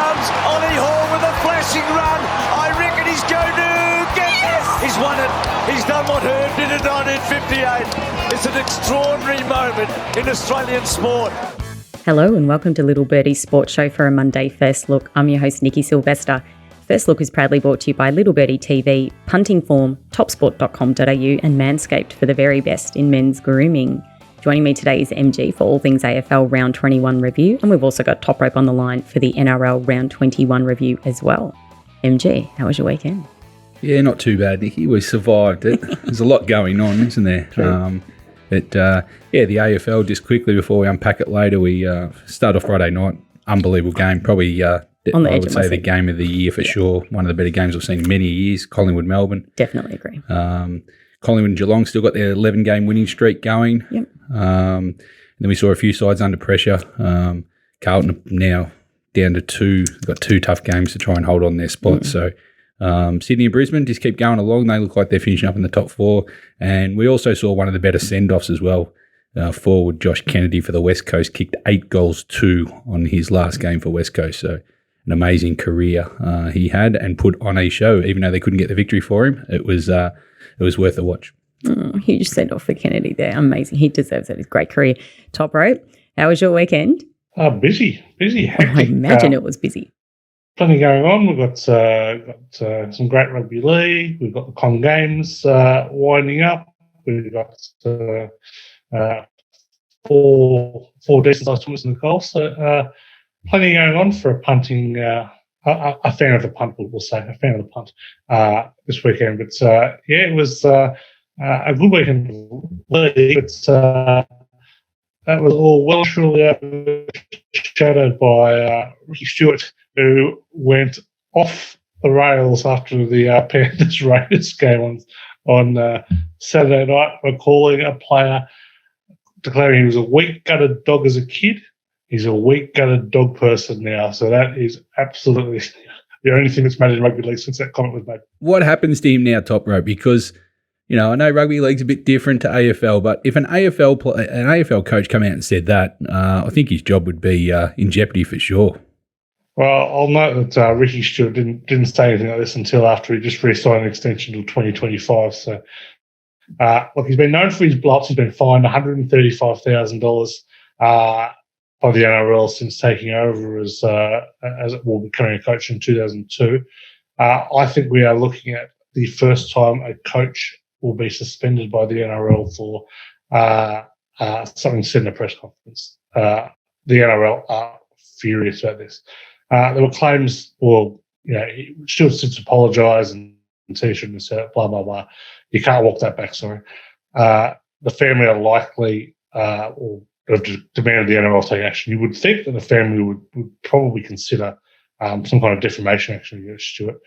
comes Ollie Hoare with a flashing run. I reckon he's going to get this. He's won it. He's done what Herb did in 1958. It's an extraordinary moment in Australian sport. Hello and welcome to Little Birdie's Sports Show for a Monday First Look. I'm your host, Nikki Sylvester. First Look is proudly brought to you by Little Birdie TV, Punting Form, topsport.com.au and Manscaped for the very best in men's grooming. Joining me today is MG for all things AFL Round 21 review, and we've also got Toprope on the line for the NRL Round 21 review as well. MG, how was your weekend? Yeah, not too bad, Nikki. We survived it. There's a lot going on, isn't there? The AFL, just quickly before we unpack it later, we start off Friday night. Unbelievable game. Probably, on the I edge would of my say, the seat. game of the year for sure. One of the better games I've seen in many years. Collingwood, Melbourne. Definitely agree. Collingwood and Geelong still got their 11-game winning streak going. Yep. Then we saw a few sides under pressure. Carlton now down to 2. They've got 2 tough games to try and hold on their spot. So Sydney and Brisbane just keep going along. They look like they're finishing up in the top 4. And we also saw one of the better send-offs as well. Forward Josh Kennedy for the West Coast kicked 8 goals 2 on his last game for West Coast. So an amazing career he had and put on a show. Even though they couldn't get the victory for him, it was worth a watch. Huge send-off for Kennedy there. Amazing. He deserves it. It's a great career. Toprope, how was your weekend? Busy, hectic. I imagine it was busy. Plenty going on. We've got some great rugby league. We've got the Con Games winding up. We've got four decent-sized tournaments in the golf. So plenty going on for a punting. A fan of the punt, we'll say. A fan of the punt this weekend. But it was a good weekend. But that was all well and truly shadowed by Ricky Stewart, who went off the rails after the Panthers Raiders game on Saturday night for calling a player, declaring he was a weak-gutted dog as a kid. He's a weak-gutted dog person now. So that is absolutely the only thing that's mattered in rugby league since that comment was made. What happens to him now, Toprope? Because, I know rugby league's a bit different to AFL, but if an AFL coach come out and said that, I think his job would be in jeopardy for sure. Well, I'll note that Ricky Stewart didn't say anything like this until after he just re-signed an extension until 2025. So, look, he's been known for his blocks. He's been fined $135,000 by the NRL since taking over as becoming a coach in 2002. I think we are looking at the first time a coach will be suspended by the NRL for something said in a press conference. The NRL are furious about this. There were claims, Stewart since apologised and he shouldn't have said it, blah, blah, blah. You can't walk that back, sorry. The family are likely or have demanded the NRL take action. You would think that the family would probably consider some kind of defamation action against Stewart.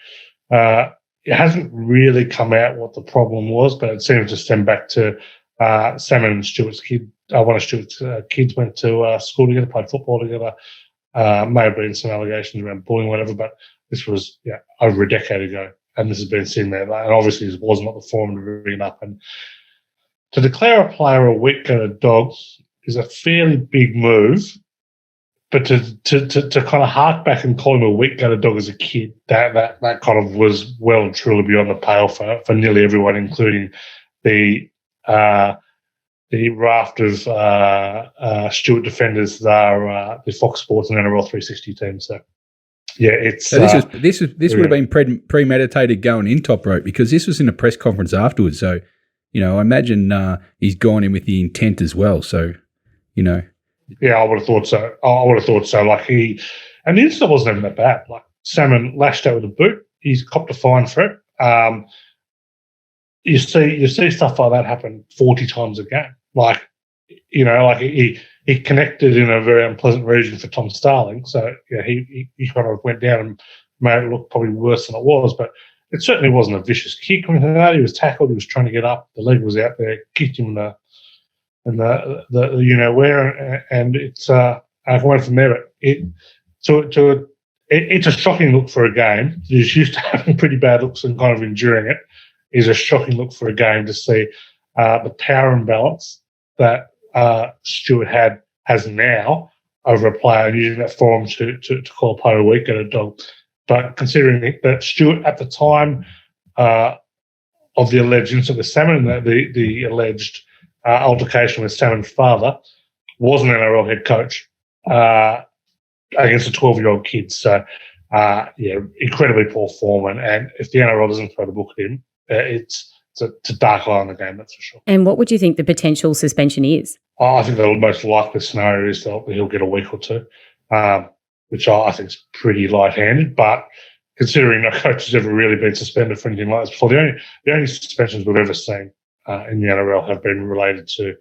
It hasn't really come out what the problem was, but it seems to stem back to Salmon and Stewart's kid. One of Stewart's kids went to school together, played football together. May have been some allegations around bullying, whatever, but this was over a decade ago, and this has been seen there. And obviously, this was not the forum to bring it up. And to declare a player a weak-gutted dog is a fairly big move, but to kind of hark back and call him a weak-gutted dog as a kid, that kind of was well and truly beyond the pale for nearly everyone, including the raft of Stewart defenders that are the Fox Sports and NRL 360 team. So, it's so this would have been premeditated going in, Toprope, because this was in a press conference afterwards. So, I imagine he's gone in with the intent as well. So, Yeah, I would have thought so. Like the incident wasn't even that bad. Like Salmon lashed out with a boot. He's copped a fine for it. You see stuff like that happen 40 times a game. Like he connected in a very unpleasant region for Tom Starling. So he kind of went down and made it look probably worse than it was. But it certainly wasn't a vicious kick or anything like that. He was tackled. He was trying to get up. The leg was out there. Kicked him in the where, and it's I went from there. But it's a shocking look for a game. He's used to having pretty bad looks and kind of enduring it. Is a shocking look for a game to see the power imbalance that Stewart has now over a player and using that forum to call a player a weak at a dog. But considering that Stewart at the time of the alleged incident with Salmon, the alleged altercation with Salmon's father, was an NRL head coach against a 12-year-old kid. So, incredibly poor form. And if the NRL doesn't throw the book at him, it's a dark eye on the game, that's for sure. And what would you think the potential suspension is? I think the most likely scenario is that he'll get a week or two, which I think is pretty light-handed. But considering no coach has ever really been suspended for anything like this before, the only suspensions we've ever seen in the NRL have been related to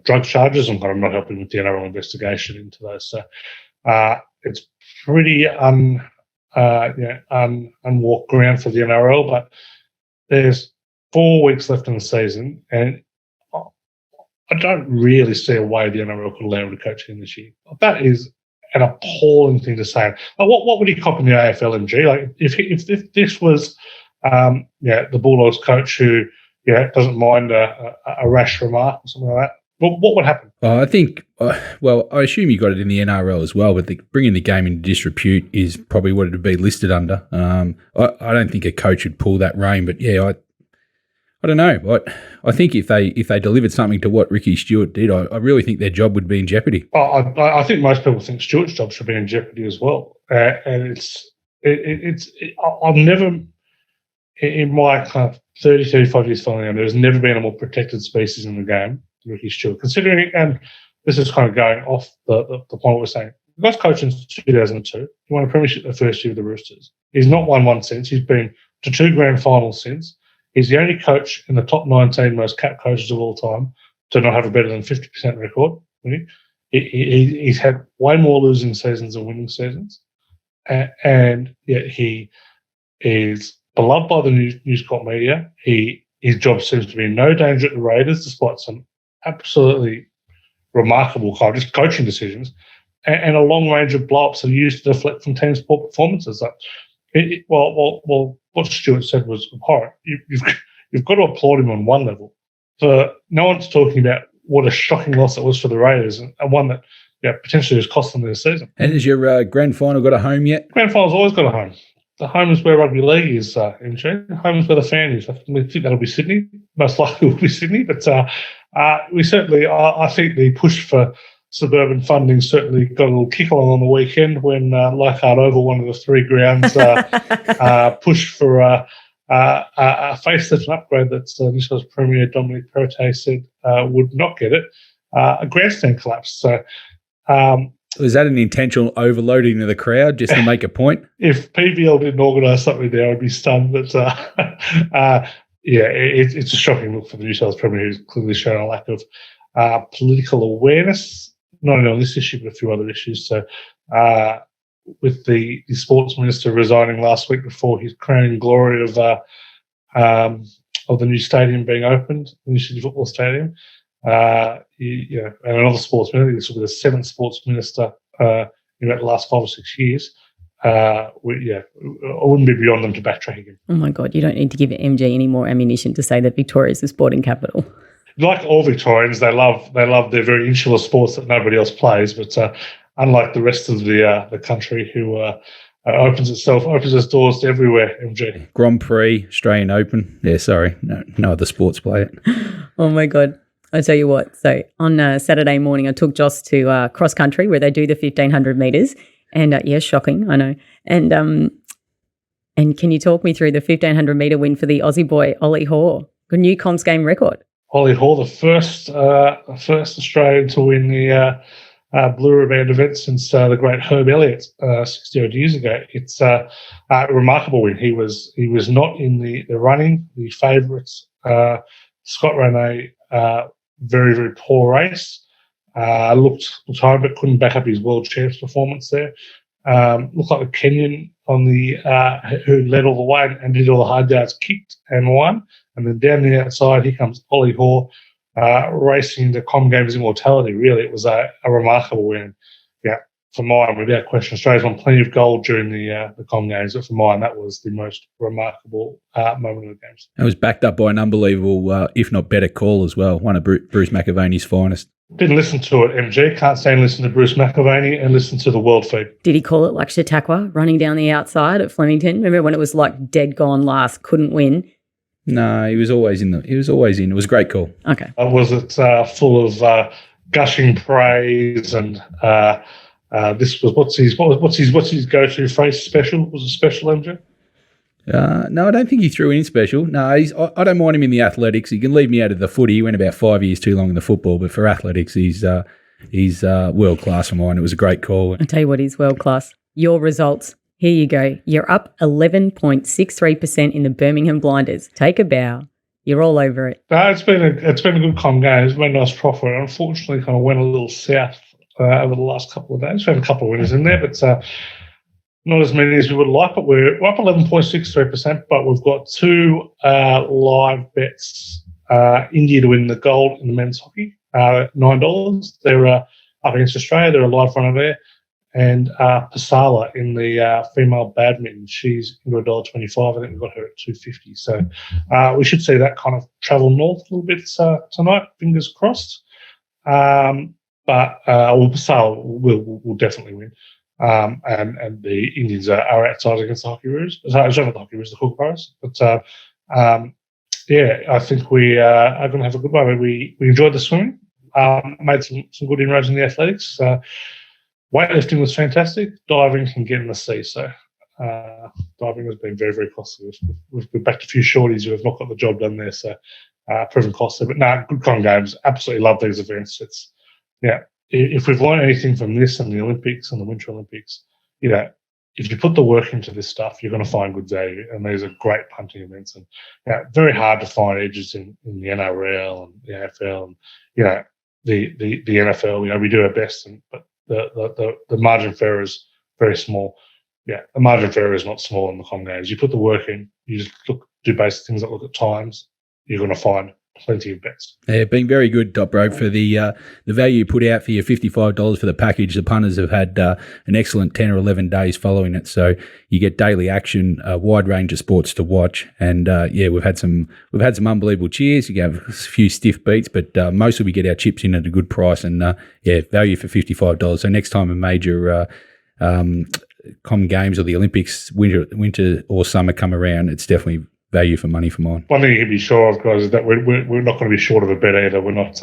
drug charges. I'm kind of not helping with the NRL investigation into those. So it's pretty unwalked ground for the NRL, but there's 4 weeks left in the season, and I don't really see a way the NRL could allow him to coach again this year. That is an appalling thing to say. Like, what would he cop in the AFL, MG? Like, if this was the Bulldogs coach who doesn't mind a rash remark or something like that, what would happen? I think, I assume you got it in the NRL as well, but bringing the game into disrepute is probably what it would be listed under. I don't think a coach would pull that rein, but I don't know. I think if they delivered something to what Ricky Stewart did, I really think their job would be in jeopardy. I think most people think Stewart's job should be in jeopardy as well. And I've never, in my kind of 30, 35 years following on, there's never been a more protected species in the game than Ricky Stewart. Considering, and this is kind of going off the point we're saying, the guy's coached since 2002. He won a premiership the first year of the Roosters. He's not won one since. He's been to 2 grand finals since. He's the only coach in the top 19 most capped coaches of all time to not have a better than 50% record. He's had way more losing seasons than winning seasons. And yet he is beloved by the News Corp media. His job seems to be in no danger at the Raiders, despite some absolutely remarkable kind of just coaching decisions and a long range of blow-ups that are used to deflect from team sport performances. What Stewart said was abhorrent. You've got to applaud him on one level. For no one's talking about what a shocking loss it was for the Raiders, and one that potentially has cost them their season. And has your grand final got a home yet? Grand final's always got a home. The home is where rugby league is, MG. The home is where the fan is. I think that'll be Sydney. Most likely will be Sydney. But we certainly, I think the push for suburban funding certainly got a little kick on the weekend when Leichhardt Oval, one of the 3 grounds, pushed for a facelift and upgrade that New South Wales Premier Dominic Perrottet said would not get it. A grandstand collapse. So, was that an intentional overloading of the crowd just to make a point? If PBL didn't organise something there, I'd be stunned. But it's a shocking look for the New South Wales Premier, who's clearly shown a lack of political awareness, not only on this issue but a few other issues. So, with the sports minister resigning last week before his crowning glory of the new stadium being opened, the new Sydney Football Stadium, and another sports minister. This will be the 7th sports minister in about the last 5 or 6 years. I wouldn't be beyond them to backtrack again. Oh my God, you don't need to give MG any more ammunition to say that Victoria is the sporting capital. Like all Victorians, they love their very insular sports that nobody else plays, but unlike the rest of the country who opens its doors to everywhere, MG. Grand Prix, Australian Open. Yeah, sorry, no other sports play it. Oh my God. I tell you what, so on Saturday morning I took Joss to cross country where they do the 1,500 metres and shocking, I know. And can you talk me through the 1,500 metre win for the Aussie boy Ollie Hoare? Good new comps game record. Ollie Hoare, the first Australian to win the Blue Riband event since the great Herb Elliott 60-odd years ago. It's a remarkable win. He was not in the running. The favourites, Scott ran a very, very poor race. Looked hard, but couldn't back up his world champs performance there. Looked like the Kenyan on the who led all the way and did all the hard yards, kicked and won. And then down the outside, here comes Ollie Hoare, racing the Com Games immortality. Really, it was a remarkable win. Yeah, for mine, without question, Australia's won plenty of gold during the Com Games, but for mine, that was the most remarkable moment of the Games. It was backed up by an unbelievable, if not better, call as well. One of Bruce McAvaney's finest. Didn't listen to it, MG. Can't stand listen to Bruce McAvaney and listen to the World Feed. Did he call it like Chautauqua, running down the outside at Flemington? Remember when it was like dead gone last, couldn't win? No, he was always in. It was a great call. Okay. Was it full of gushing praise and this was what's his go-to phrase? Special? Was it special, MJ? No, I don't think he threw in special. No, I don't mind him in the athletics. He can leave me out of the footy. He went about 5 years too long in the football, but for athletics, he's world class for mine. It was a great call. I tell you what, he's world class. Your results. Here you go. You're up 11.63% in the Birmingham Blinders. Take a bow. You're all over it. No, it's been a good com game. It's been a nice profit. Unfortunately, kind of went a little south over the last couple of days. We have a couple of winners in there, but not as many as we would like. But we're up 11.63%. But we've got two live bets. India to win the gold in the men's hockey, $9. They're up against Australia. They're a live runner there. And Pasala in the female badminton, she's into $1.25. I think we got her at $2.50. So we should see that kind of travel north a little bit tonight. Fingers crossed. But Pasala will definitely win. And the Indians are outside against the Hockey Roos. Sorry, not the Hockey Roos, the Kookaburras. But I think we are going to have a good one. We enjoyed the swimming. Made some good inroads in the athletics. Weightlifting was fantastic. Diving can get in the sea, so diving has been very, very costly. We've backed a few shorties who have not got the job done there, so proven costly. But good con games. Absolutely love these events. If we've learned anything from this and the Olympics and the Winter Olympics, if you put the work into this stuff, you're going to find good value. And these are great punting events, and very hard to find edges in the NRL and the AFL and the NFL. We do our best, but the margin for error is very small. The margin for error is not small in the com games. You put the work in, you just do basic things like look at times, you're going to find plenty of bets. Yeah, been very good, Toprope, for the value you put out for your $55 for the package. The punters have had an excellent 10 or 11 days following it, so you get daily action, a wide range of sports to watch, and we've had some unbelievable cheers. You have a few stiff beats, but mostly we get our chips in at a good price, and value for $55. So next time a major com games or the Olympics, winter or summer come around, it's definitely value for money for mine. One thing you can be sure of, guys, is that we're not going to be short of a bet either. We're not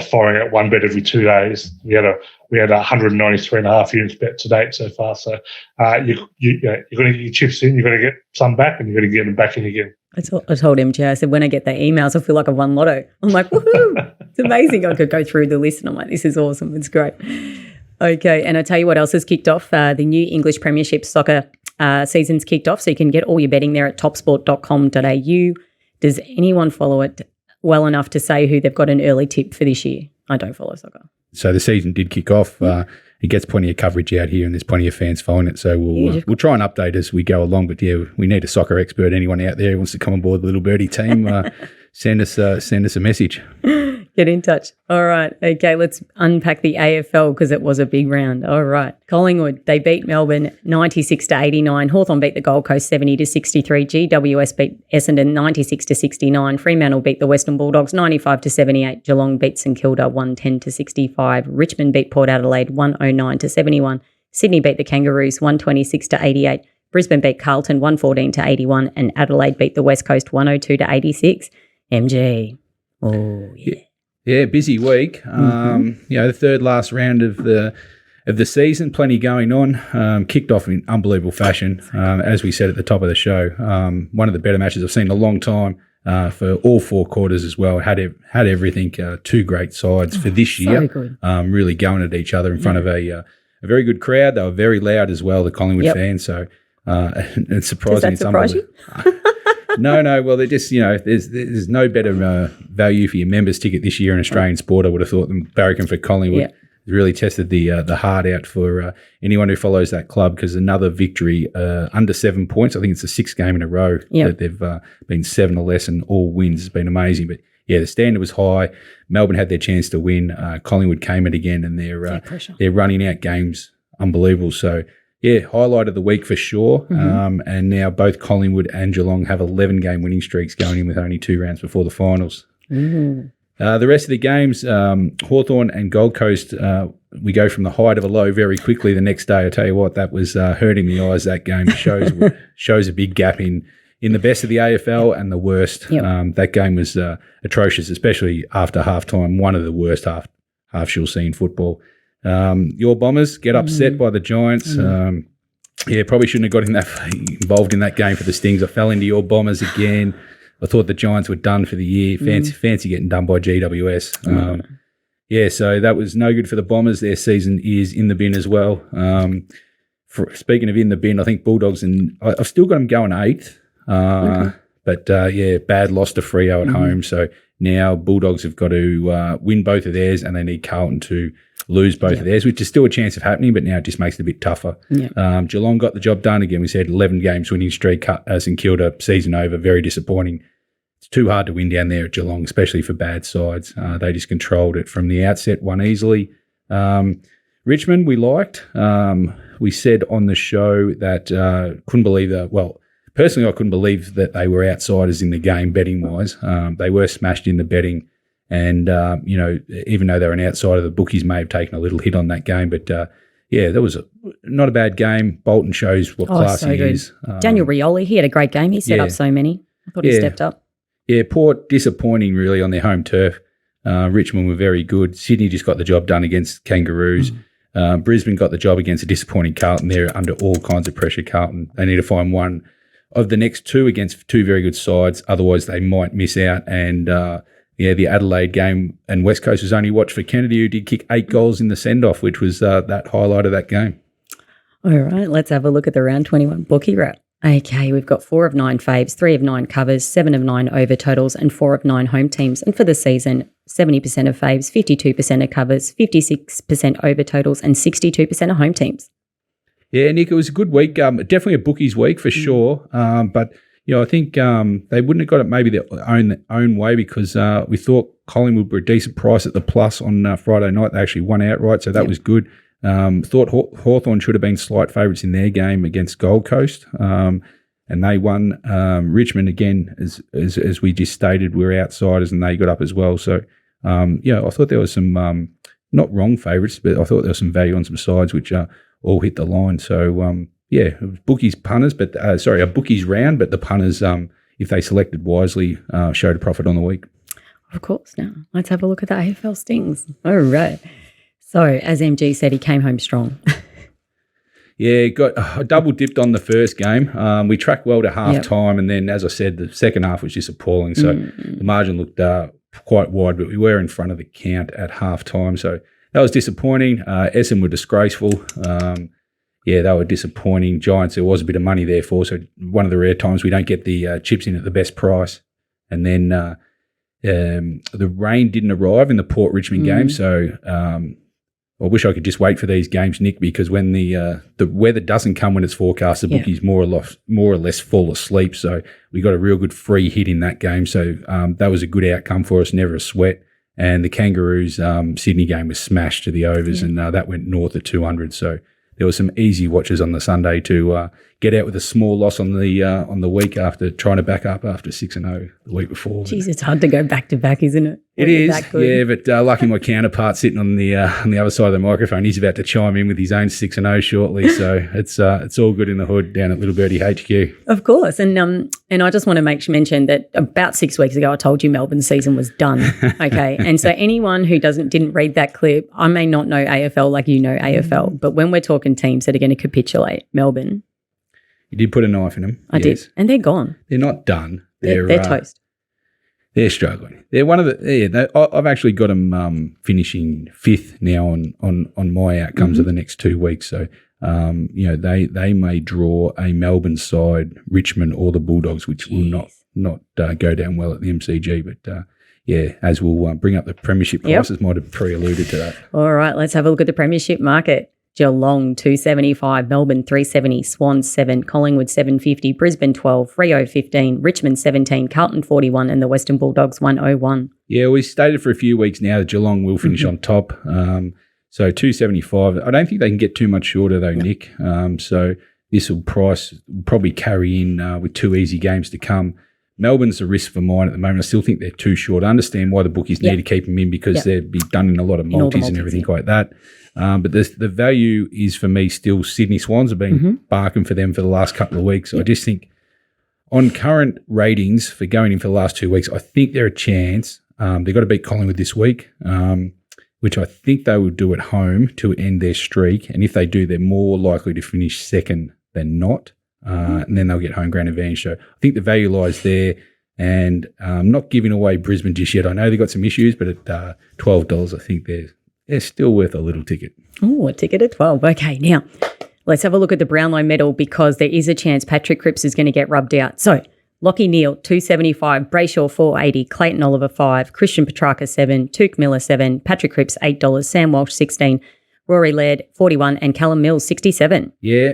firing out one bet every 2 days. We had 193.5 units bet to date so far. So you're going to get your chips in, you're going to get some back, and you're going to get them back in again. I told MJ, I said, when I get the emails, I feel like I won lotto. I'm like, woohoo! It's amazing. I could go through the list and I'm like, this is awesome. It's great. Okay, and I'll tell you what else has kicked off. The new English Premiership soccer season's kicked off, so you can get all your betting there at topsport.com.au. Does anyone follow it well enough to say who they've got an early tip for this year? I don't follow soccer. So the season did kick off. It gets plenty of coverage out here, and there's plenty of fans following it. So we'll try and update as we go along. But we need a soccer expert. Anyone out there who wants to come on board the Little Birdie team, send us a message. Get in touch. All right. Okay, let's unpack the AFL because it was a big round. All right. Collingwood, they beat Melbourne 96-89. Hawthorn beat the Gold Coast 70-63. GWS beat Essendon 96-69. Fremantle beat the Western Bulldogs 95-78. Geelong beat St Kilda 110-65. Richmond beat Port Adelaide 109-71. Sydney beat the Kangaroos 126-88. Brisbane beat Carlton 114-81. And Adelaide beat the West Coast 102-86. MG. Oh, yeah. Yeah, busy week. The third last round of the season, plenty going on. Kicked off in unbelievable fashion, as we said at the top of the show. One of the better matches I've seen in a long time for all four quarters as well. Had everything. Two great sides for this year. Good. Really going at each other in front of a very good crowd. They were very loud as well, the Collingwood fans. So it's surprising. Does that surprise you? No. Well, they're just, there's no better value for your members ticket this year in Australian sport, I would have thought, than barracking for Collingwood. Yeah. Really tested the heart out for anyone who follows that club, because another victory under 7 points. I think it's the sixth game in a row that they've been 7 or less, and all wins. Has been amazing. But yeah, the standard was high. Melbourne had their chance to win. Collingwood came it again, and they're running out games unbelievable. So yeah, highlight of the week for sure. And now both Collingwood and Geelong have 11-game winning streaks going in with only 2 rounds before the finals. The rest of the games, Hawthorn and Gold Coast, we go from the height of a low very quickly the next day. I tell you what, that was hurting the eyes, that game. It shows a big gap in the best of the AFL and the worst. Yep. That game was atrocious, especially after halftime, one of the worst halves you'll see in football. Your Bombers get upset by the Giants. Probably shouldn't have got involved in that game for the Stings. I fell into your Bombers again. I thought the Giants were done for the year. Fancy getting done by GWS. So that was no good for the Bombers. Their season is in the bin as well. Speaking of in the bin, I think Bulldogs, and I've still got them going 8th. But bad loss to Freo at home. So now Bulldogs have got to win both of theirs, and they need Carlton to lose both of theirs, which is still a chance of happening, but now it just makes it a bit tougher. Geelong got the job done again. We said 11 games winning streak, St Kilda season over, very disappointing. It's too hard to win down there at Geelong, especially for bad sides. They just controlled it from the outset, won easily. Richmond, we liked. We said on the show that couldn't believe personally, I couldn't believe that they were outsiders in the game betting-wise. They were smashed in the betting, and, even though they're an outsider, the bookies may have taken a little hit on that game. But, that was not a bad game. Bolton shows what class he is. Daniel Rioli, he had a great game. He set up so many. I thought he stepped up. Yeah, Port disappointing really on their home turf. Richmond were very good. Sydney just got the job done against Kangaroos. Brisbane got the job against a disappointing Carlton. They're under all kinds of pressure, Carlton. They need to find one of the next two against two very good sides. Otherwise, they might miss out. And, the Adelaide game and West Coast was only watched for Kennedy, who did kick 8 goals in the send-off, which was that highlight of that game. All right, let's have a look at the round 21 bookie wrap. Okay, we've got 4 of 9 faves, 3 of 9 covers, 7 of 9 over totals, and 4 of 9 home teams. And for the season, 70% of faves, 52% of covers, 56% over totals, and 62% of home teams. Yeah, Nick, it was a good week. Definitely a bookies week for sure. But I think they wouldn't have got it maybe their own way, because we thought Collingwood were a decent price at the plus on Friday night. They actually won outright, so that was good. Thought Hawthorn should have been slight favourites in their game against Gold Coast, and they won. Richmond, again, as we just stated, were outsiders, and they got up as well. So, I thought there was some not wrong favourites, but I thought there was some value on some sides which all hit the line. So, it was bookies punters, but a bookies round, but the punters, if they selected wisely, showed a profit on the week. Of course. Now, let's have a look at the AFL Stings. All right. So, as MG said, he came home strong. Got double dipped on the first game. We tracked well to half time, and then, as I said, the second half was just appalling. So the margin looked quite wide, but we were in front of the count at half time. So that was disappointing. Essendon were disgraceful. They were disappointing. Giants, there was a bit of money there for, so one of the rare times we don't get the chips in at the best price. And then the rain didn't arrive in the Port Richmond game, so I wish I could just wait for these games, Nick, because when the weather doesn't come when it's forecast, the bookies more or less fall asleep. So we got a real good free hit in that game. So that was a good outcome for us, never a sweat. And the Kangaroos Sydney game was smashed to the overs, and that went north of 200. So there were some easy watches on the Sunday to get out with a small loss on the week after trying to back up after 6-0 the week before. Jeez, it's hard to go back to back, isn't it? It is, but lucky my counterpart sitting on the other side of the microphone, he's about to chime in with his own 6-0 shortly. So it's all good in the hood down at Little Birdie HQ. Of course, and I just want to mention that about 6 weeks ago I told you Melbourne's season was done. Okay, and so anyone who didn't read that clip, I may not know AFL like you know AFL, but when we're talking teams that are going to capitulate, Melbourne. You did put a knife in them. I did, and they're gone. They're not done. They're toast. They're struggling. They're one of the. I've actually got them finishing 5th now on my outcomes of the next 2 weeks. So they may draw a Melbourne side, Richmond, or the Bulldogs, which will not go down well at the MCG. But as we'll bring up the Premiership prices, might have pre-alluded to that. All right, let's have a look at the Premiership market. Geelong 275, Melbourne 370, Swans 7, Collingwood 750, Brisbane 12, Freo 15, Richmond 17, Carlton 41, and the Western Bulldogs 101. Yeah, we stated for a few weeks now that Geelong will finish on top. So 275. I don't think they can get too much shorter though, Nick. So this will probably carry in with 2 easy games to come. Melbourne's a risk for mine at the moment. I still think they're too short. I understand why the bookies need to keep them in because they'd be done in a lot of multis and everything like that. But the value is for me still Sydney Swans. I've been barking for them for the last couple of weeks. I just think on current ratings for going in for the last 2 weeks, I think they're a chance. They've got to beat Collingwood this week, which I think they will do at home to end their streak. And if they do, they're more likely to finish second than not. And then they'll get home ground advantage. So I think the value lies there. And I'm not giving away Brisbane just yet. I know they've got some issues, but at $12, I think they're still worth a little ticket. Oh, a ticket at 12. Okay, now let's have a look at the Brownlow medal because there is a chance Patrick Cripps is going to get rubbed out. So Lockie Neal, $2.75, Brayshaw, $4.80, Clayton Oliver, $5, Christian Petrarca, $7, Tuke Miller, $7, Patrick Cripps, $8, Sam Walsh, $16, Rory Laird, $41, and Callum Mills, $67. Yeah,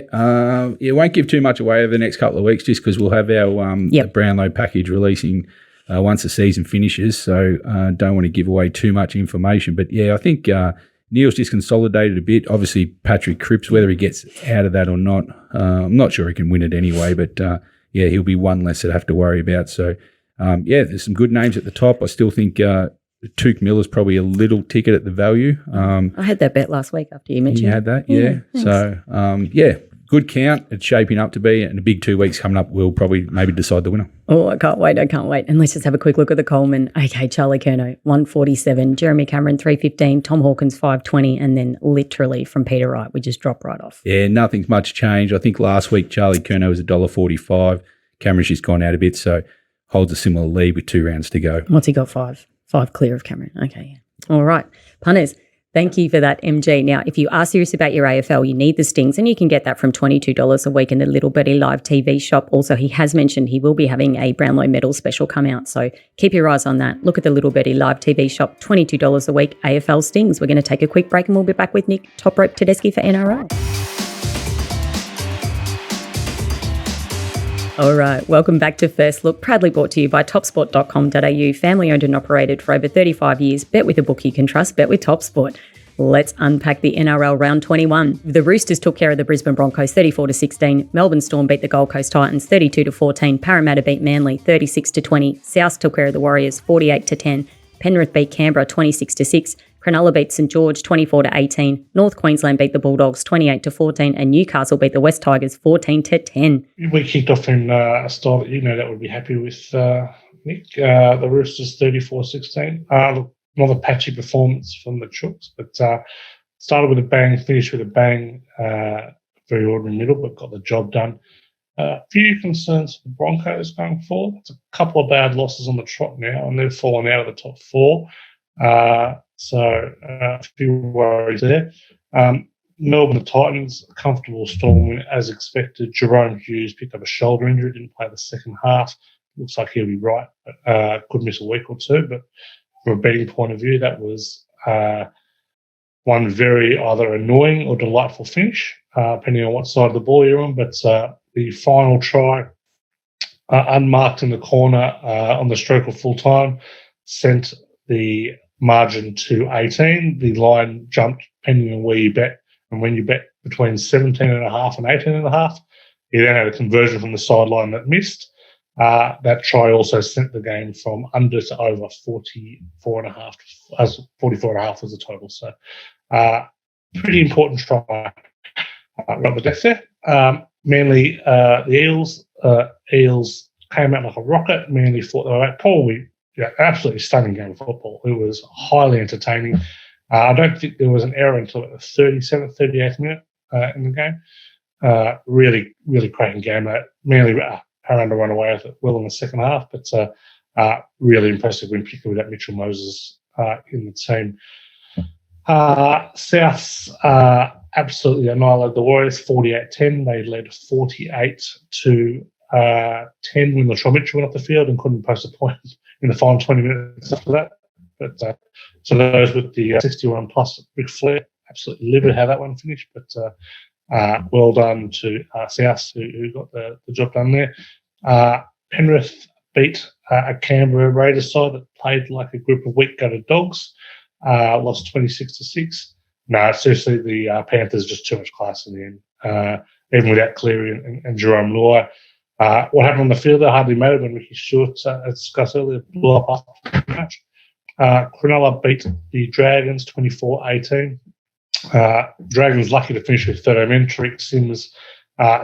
won't give too much away over the next couple of weeks just because we'll have our Brownlow package releasing once the season finishes. So don't want to give away too much information. But, yeah, I think Neil's just consolidated a bit. Obviously, Patrick Cripps, whether he gets out of that or not, I'm not sure he can win it anyway. But, he'll be one less to have to worry about. So, there's some good names at the top. I still think Tuke Miller's probably a little ticket at the value. I had that bet last week after you mentioned You had that, yeah. So, good count. It's shaping up to be, and the big 2 weeks coming up will probably maybe decide the winner. Oh, I can't wait. And let's just have a quick look at the Coleman. Okay, Charlie Curnow, 147, Jeremy Cameron, 315, Tom Hawkins, 520, and then literally from Peter Wright, we just drop right off. Yeah, nothing's much changed. I think last week Charlie Curnow was $1.45. Cameron's just gone out a bit, so holds a similar lead with 2 rounds to go. What's he got? Five clear of Cameron. Okay. All right. Punters, thank you for that, MG. Now, if you are serious about your AFL, you need the stings, and you can get that from $22 a week in the Little Birdie Live TV shop. Also, he has mentioned he will be having a Brownlow medal special come out, so keep your eyes on that. Look at the Little Birdie Live TV shop, $22 a week, AFL stings. We're going to take a quick break and we'll be back with Nick Toprope Tedeschi for NRL. All right, welcome back to First Look, proudly brought to you by topsport.com.au, family owned and operated for over 35 years. Bet with a book you can trust, bet with TopSport. Let's unpack the NRL round 21. The Roosters took care of the Brisbane Broncos 34-16. Melbourne Storm beat the Gold Coast Titans 32-14. Parramatta beat Manly 36-20. South took care of the Warriors 48-10. Penrith beat Canberra 26-6. Cronulla beat St George 24-18. North Queensland beat the Bulldogs 28-14, and Newcastle beat the West Tigers 14-10. We kicked off in a style that that would be happy with, Nick. The Roosters 34-16. Another patchy performance from the Chooks, but started with a bang, finished with a bang. Very ordinary middle, but got the job done. A few concerns for the Broncos going forward. It's a couple of bad losses on the trot now, and they've fallen out of the top 4. So a few worries there. Melbourne Titans, a comfortable Storm win as expected. Jerome Hughes picked up a shoulder injury, didn't play the second half. Looks like he'll be right, but could miss a week or two. But from a betting point of view, that was one very either annoying or delightful finish, depending on what side of the ball you're on. But the final try, unmarked in the corner on the stroke of full time, sent the margin to 18. The line jumped depending on where you bet. And when you bet between 17.5 and 18.5, you then had a conversion from the sideline that missed. That try also sent the game from under to over 44.5, as 44.5 was the total. So pretty important try right the death there. Manly, the Eels came out like a rocket. Manly thought they were at probably absolutely stunning game of football. It was highly entertaining. I don't think there was an error until the 37th, 38th minute in the game. Really, really cracking game. Manly Parramatta run away with it well in the second half, but really impressive win, particularly with that Mitchell Moses in the team. Souths absolutely annihilated the Warriors 48-10. They led 48-10 when Latrell Mitchell went off the field and couldn't post a point in the final 20 minutes after that. But so those with the 61 plus Ric Flair, absolutely livid how that one finished. But well done to South who got the job done there. Penrith beat a Canberra Raiders side that played like a group of weak-gutted dogs, lost 26-6. No, seriously, the Panthers just too much class in the end. Even without Cleary and Jerome Luai, What happened on the field there hardly mattered when Ricky Stewart, as discussed earlier, blew up after the match. Cronulla beat the Dragons 24-18. Dragons lucky to finish with 13 men. Tariq Sims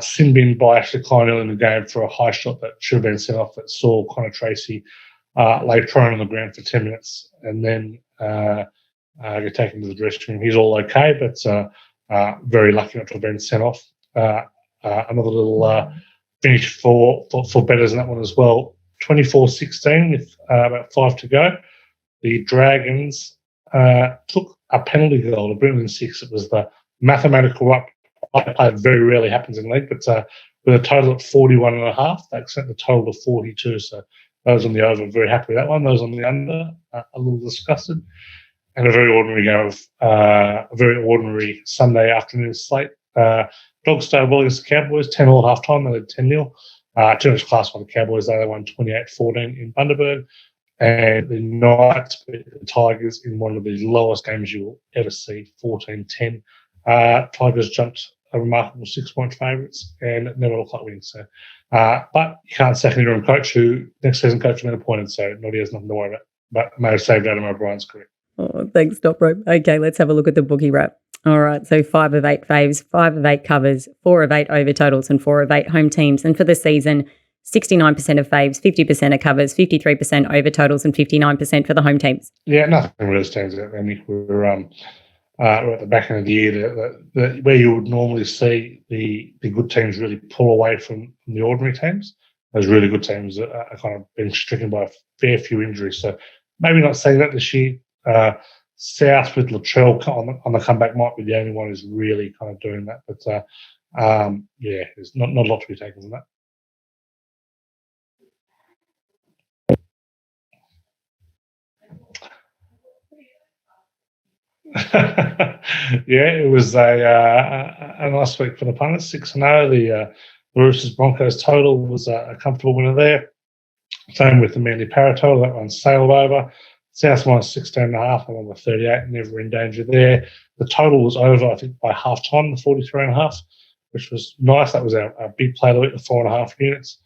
sin-binned by Ashley Klein early in the game for a high shot that should have been sent off that saw Connor Tracy lay prone on the ground for 10 minutes and then get taken to the dressing room. He's all okay, but very lucky not to have been sent off. Another little finish for betters in that one as well. 24-16 with about 5 to go. The Dragons took a penalty goal to bring them 6. It was the mathematical up. It very rarely happens in the league, but with a total of 41.5, they sent the total to 42. So those on the over very happy with that one. Those on the under a little disgusted. And a very ordinary game of a very ordinary Sunday afternoon slate. Dogs started well against the Cowboys, 10-all at halftime. They led 10-0. Too much class by the Cowboys. They won 28-14 in Bundaberg. And the Knights beat the Tigers in one of the lowest games you will ever see, 14-10. Tigers jumped a remarkable 6-point favourites and it never looked like winning. So, but you can't sack an interim coach who next season coach has been appointed, so Noddy has nothing to worry about. But I may have saved Adam O'Brien's career. Oh, thanks, Toprope. Okay, let's have a look at the bookie wrap. All right, so 5 of 8 faves, 5 of 8 covers, 4 of 8 over totals, and 4 of 8 home teams. And for the season, 69% of faves, 50% of covers, 53% over totals, and 59% for the home teams. Yeah, nothing really stands out there, Nick. We're at the back end of the year, where you would normally see the good teams really pull away from the ordinary teams. Those really good teams are kind of been stricken by a fair few injuries. So maybe not saying that this year. South with Latrell on the comeback might be the only one who's really kind of doing that. But there's not a lot to be taken from that. Yeah, it was a nice week for the punters, 6-0. The Roosters Broncos total was a comfortable winner there. Same with the Manly Para total. That one sailed over. South minus 16.5, I'm on the 38, never in danger there. The total was over, I think, by half time, the 43.5, which was nice. That was our big play of the week, the 4.5 units.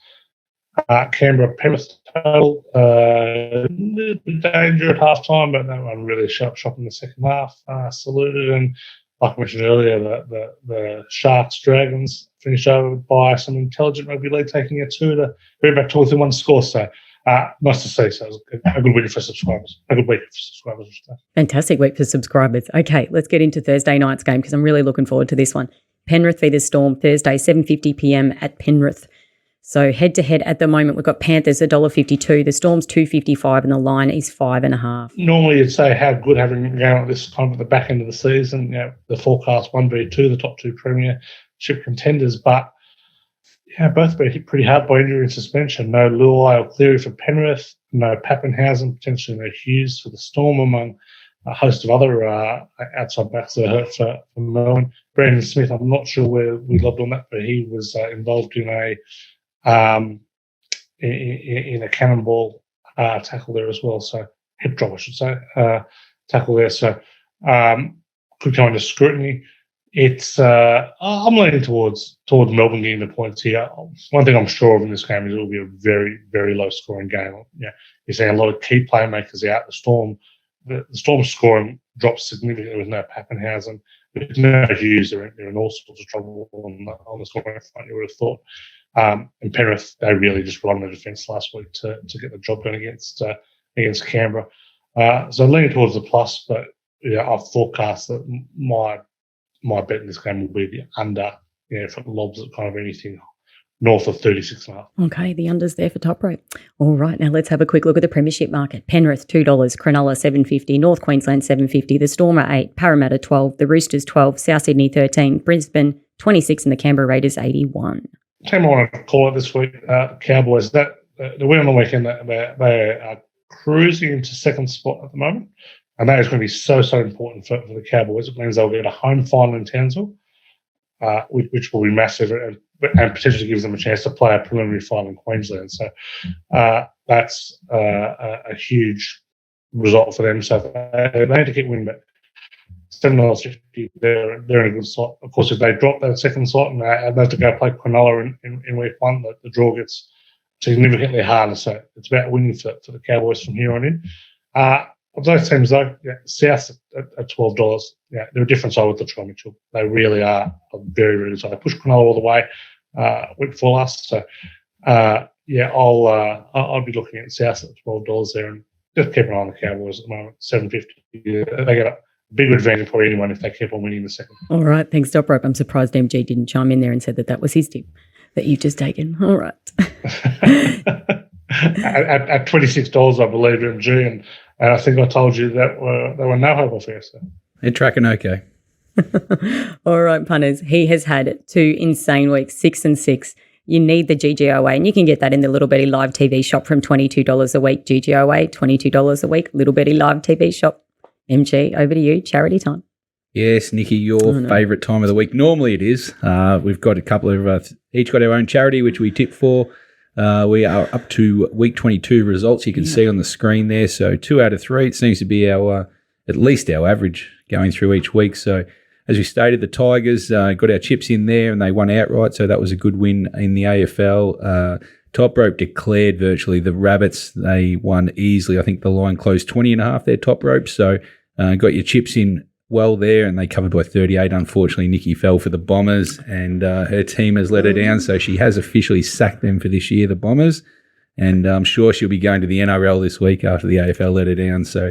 Canberra Penrith total, little bit danger at half time, but that one really shop in the second half. Saluted, and like I mentioned earlier, the Sharks Dragons finished over by some intelligent rugby league, taking a 2 to bring back to within one score. So nice to see. So it was a good week for subscribers. A good week for subscribers. Fantastic week for subscribers. Okay, let's get into Thursday night's game because I'm really looking forward to this one. Penrith v the Storm, Thursday, 7:50 p.m. at Penrith. So head-to-head at the moment, we've got Panthers $1.52, the Storm's $2.55, and the line is 5.5. Normally you'd say how good having a game like this kind of at the back end of the season. You know, the forecast 1v2, the top 2 Premiership contenders, but both been hit pretty hard by injury and suspension. No Luai or Cleary for Penrith, no Pappenhausen, potentially no Hughes for the Storm, among a host of other outside backs that are hurt for Melbourne. Brandon Smith, I'm not sure where we lobbed on that, but he was involved in a cannonball tackle there as well. So hip drop, I should say, tackle there. So could come under scrutiny. It's I'm leaning towards Melbourne getting the points here. One thing I'm sure of in this game is it will be a very, very low scoring game. Yeah, you're seeing a lot of key playmakers out. The Storm scoring drops significantly with no Pappenhausen. With no Hughes, they're in all sorts of trouble on the scoring front, you would have thought. And Penrith, they really just relied on the defence last week to get the job done against Canberra. So I'm leaning towards the plus, but I've forecast that my bet in this game will be the under, if it lobs at kind of anything north of 36.5. Okay, the under's there for Toprope. All right, now let's have a quick look at the Premiership market. Penrith, $2, Cronulla, $7.50, North Queensland, $7.50, the Storm are $8, Parramatta, $12, the Roosters, $12, South Sydney, $13, Brisbane, $26, and the Canberra Raiders, $81. Team I want to call it this week, Cowboys. That the win on the weekend, they are cruising into second spot at the moment. And that is going to be so important for the Cowboys. It means they'll get a home final in Townsville, which will be massive and potentially gives them a chance to play a preliminary final in Queensland. So that's a huge result for them. So they need to keep winning. But $7.50. They're in a good slot. Of course, if they drop that second slot and they have to go play Cronulla in week one, the draw gets significantly harder. So it's about winning for the Cowboys from here on in. Of those teams, though, South at $12. Yeah, they're a different side with Latrell Mitchell. They really are a very, really side. They push Cronulla all the way week before last. So, I'll be looking at South at $12 there and just keep an eye on the Cowboys at the moment. $7.50. They get a big advantage for anyone if they keep on winning the second. All right, thanks, Toprope. I'm surprised MG didn't chime in there and said that was his tip that you've just taken. All right. at $26, I believe, MG, and I think I told you that they were no hope affair. So. They're tracking okay. All right, punters. He has had 2 insane weeks, 6 and 6. You need the GGOA, and you can get that in the Little Birdie Live TV shop from $22 a week. GGOA, $22 a week. Little Birdie Live TV shop. MG, over to you. Charity time. Yes, Nikki, your favourite time of the week. Normally it is. We've got a couple of each got our own charity, which we tip for. We are up to week 22 results. You can see on the screen there. So 2 out of 3. It seems to be at least our average going through each week. So as we stated, the Tigers got our chips in there and they won outright. So that was a good win in the AFL. Toprope declared virtually. The Rabbits, they won easily. I think the line closed 20.5 there, Toprope. So got your chips in well there, and they covered by 38. Unfortunately, Nikki fell for the Bombers, and her team has let her down, so she has officially sacked them for this year, the Bombers, and I'm sure she'll be going to the NRL this week after the AFL let her down. So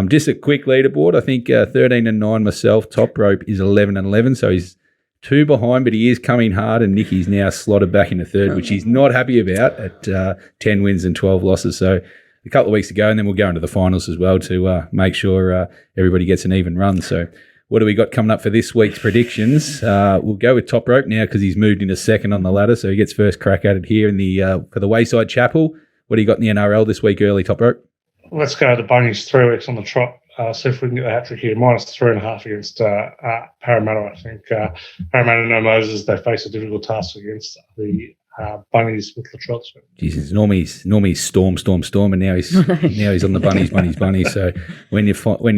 just a quick leaderboard. I think 13-9 myself. Toprope is 11-11, so he's 2 behind, but he is coming hard, and Nikki's now slotted back into third, which he's not happy about at 10 wins and 12 losses. So a couple of weeks to go, and then we'll go into the finals as well to make sure everybody gets an even run. So what do we got coming up for this week's predictions? We'll go with Toprope now because he's moved into second on the ladder, so he gets first crack at it here in the for the Wayside Chapel. What do you got in the NRL this week early, Toprope? Let's go the Bunnies 3 weeks on the trot. See if we can get the hat-trick here. -3.5 against Parramatta, I think. Parramatta, no Moses. They face a difficult task against the Bunnies with the trots. Jesus, normally storm, and now he's on the bunnies. So when you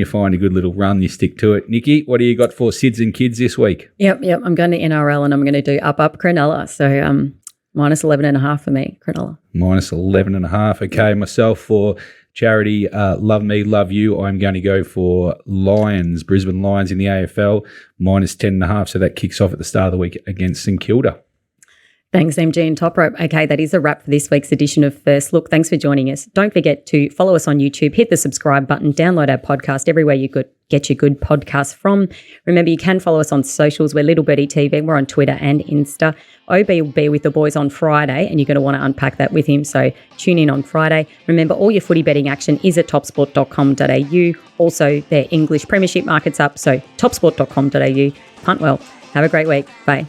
find a good little run, you stick to it. Nikki, what do you got for Sids and Kids this week? Yep. I'm going to NRL and I'm going to do up Cronulla. So -11.5 for me, Cronulla. -11.5. Okay, myself for charity, Love Me, Love You. I'm going to go for Lions, Brisbane Lions in the AFL, -10.5. So that kicks off at the start of the week against St Kilda. Thanks, MG and Toprope. Okay, that is a wrap for this week's edition of First Look. Thanks for joining us. Don't forget to follow us on YouTube, hit the subscribe button, download our podcast everywhere you get your good podcasts from. Remember, you can follow us on socials. We're Little Birdie TV. We're on Twitter and Insta. OB will be with the boys on Friday, and you're going to want to unpack that with him, so tune in on Friday. Remember, all your footy betting action is at topsport.com.au. Also, their English Premiership market's up, so topsport.com.au. Punt well. Have a great week. Bye.